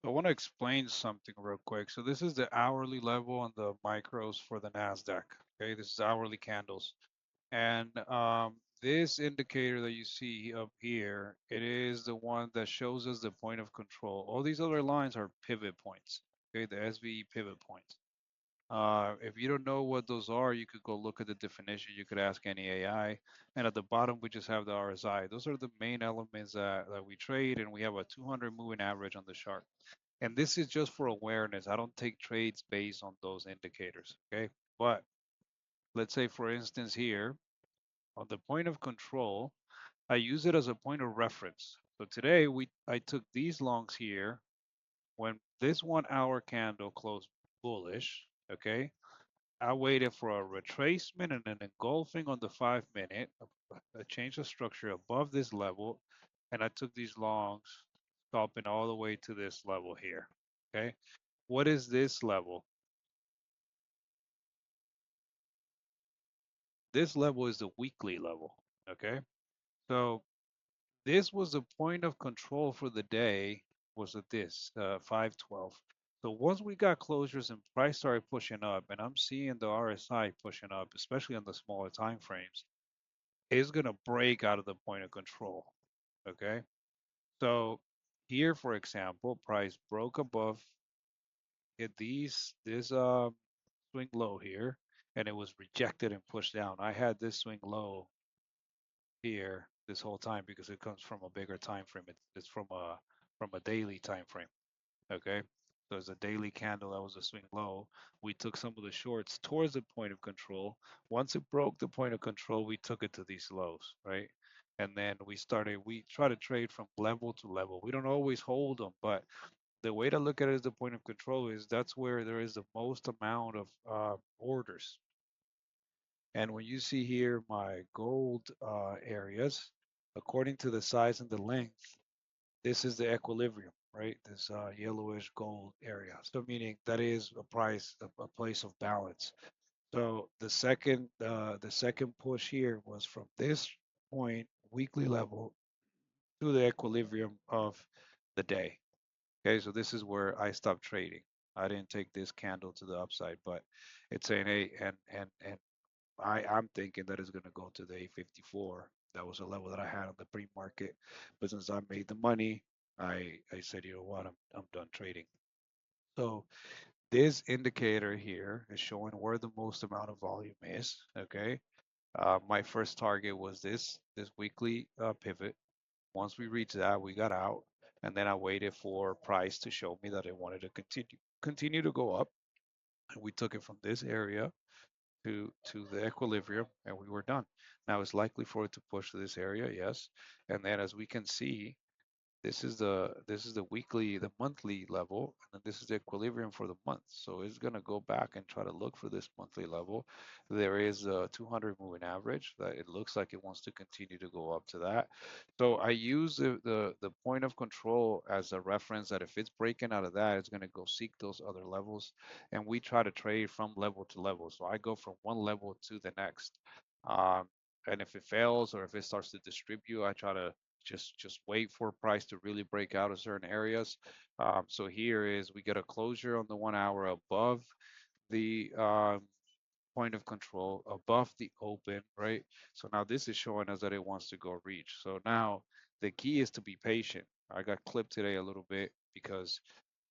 I want to explain something real quick. So this is the hourly level on the micros for the NASDAQ. Okay, this is hourly candles. And this indicator that you see up here, it is the one that shows us the point of control. All these other lines are pivot points. Okay, the SVE pivot points. If you don't know what those are, you could go look at the definition. You could ask any AI. And at the bottom, we just have the RSI. Those are the main elements that we trade, and we have a 200 moving average on the chart. And this is just for awareness. I don't take trades based on those indicators, okay? But let's say, for instance, here on the point of control, I use it as a point of reference. So today I took these longs here when this 1 hour candle closed bullish, okay? I waited for a retracement and an engulfing on the 5 minute, a change of structure above this level, and I took these longs, stopping all the way to this level here. Okay, what is this level? This level is the weekly level. Okay, so this was the point of control for the day. Was at this 512. So once we got closures and price started pushing up, and I'm seeing the RSI pushing up, especially on the smaller time frames, is going to break out of the point of control. Okay. So here, for example, price broke above hit this swing low here, and it was rejected and pushed down. I had this swing low here this whole time because it comes from a bigger time frame. It's from a daily time frame. Okay. So it's a daily candle that was a swing low. We took some of the shorts towards the point of control. Once it broke the point of control, we took it to these lows, right? And then we try to trade from level to level. We don't always hold them, but the way to look at it as the point of control is that's where there is the most amount of orders. And when you see here my gold areas, according to the size and the length, this is the equilibrium, right? This yellowish gold area. So meaning that is a place of balance. So the second push here was from this point, weekly level, to the equilibrium of the day. Okay, so this is where I stopped trading. I didn't take this candle to the upside, but it's saying, hey, and I'm thinking that it's gonna go to the 854. That was a level that I had on the pre-market, but since I made the money, I said, you know what, I'm done trading. So this indicator here is showing where the most amount of volume is. Okay, my first target was this weekly pivot. Once we reached that, we got out, and then I waited for price to show me that it wanted to continue to go up. And we took it from this area to the equilibrium, and we were done. Now it's likely for it to push to this area, yes. And then as we can see, this is the weekly, the monthly level, and then this is the equilibrium for the month. So it's gonna go back and try to look for this monthly level. There is a 200 moving average that it looks like it wants to continue to go up to that. So I use the point of control as a reference that if it's breaking out of that, it's gonna go seek those other levels, and we try to trade from level to level. So I go from one level to the next. Um, and if it fails or if it starts to distribute, I try to just wait for price to really break out of certain areas. So here is we get a closure on the 1 hour above the point of control, above the open, right? So now this is showing us that it wants to go reach. So now the key is to be patient. I got clipped today a little bit because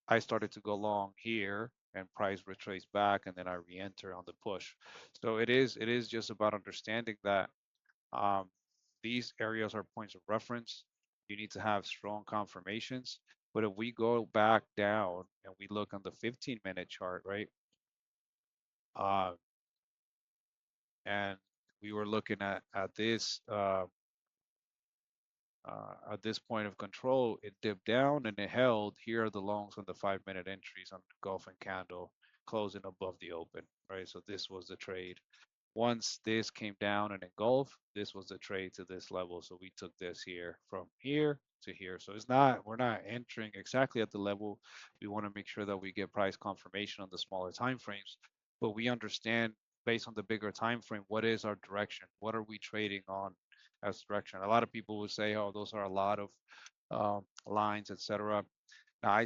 I started to go long here and price retraced back and then I re-enter on the push. So it is just about understanding that um, these areas are points of reference. You need to have strong confirmations. But if we go back down and we look on the 15-minute chart, right? Uh, and we were looking at this point of control, it dipped down and it held. Here are the longs on the 5 minute entries on the Gulf and candle closing above the open, right? So this was the trade. Once this came down and engulfed, this was the trade to this level. So we took this here from here to here. So we're not entering exactly at the level. We want to make sure that we get price confirmation on the smaller time frames, but we understand based on the bigger time frame, what is our direction? What are we trading on as direction? A lot of people will say, oh, those are a lot of lines, etc. Now,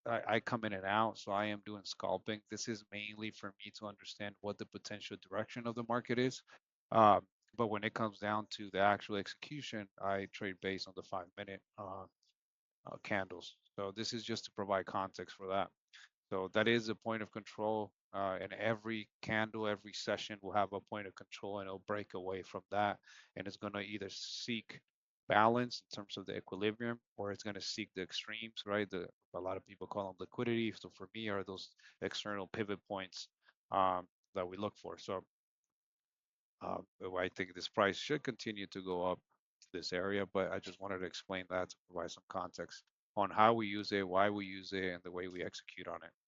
I come in and out, so I am doing scalping. This is mainly for me to understand what the potential direction of the market is. Um, but when it comes down to the actual execution, I trade based on the 5 minute candles. So this is just to provide context for that. So that is a point of control, and every candle, every session will have a point of control, and it'll break away from that, and it's going to either seek balance in terms of the equilibrium, or it's going to seek the extremes, right? A lot of people call them liquidity. So for me, are those external pivot points that we look for. So I think this price should continue to go up this area, but I just wanted to explain that to provide some context on how we use it, why we use it, and the way we execute on it.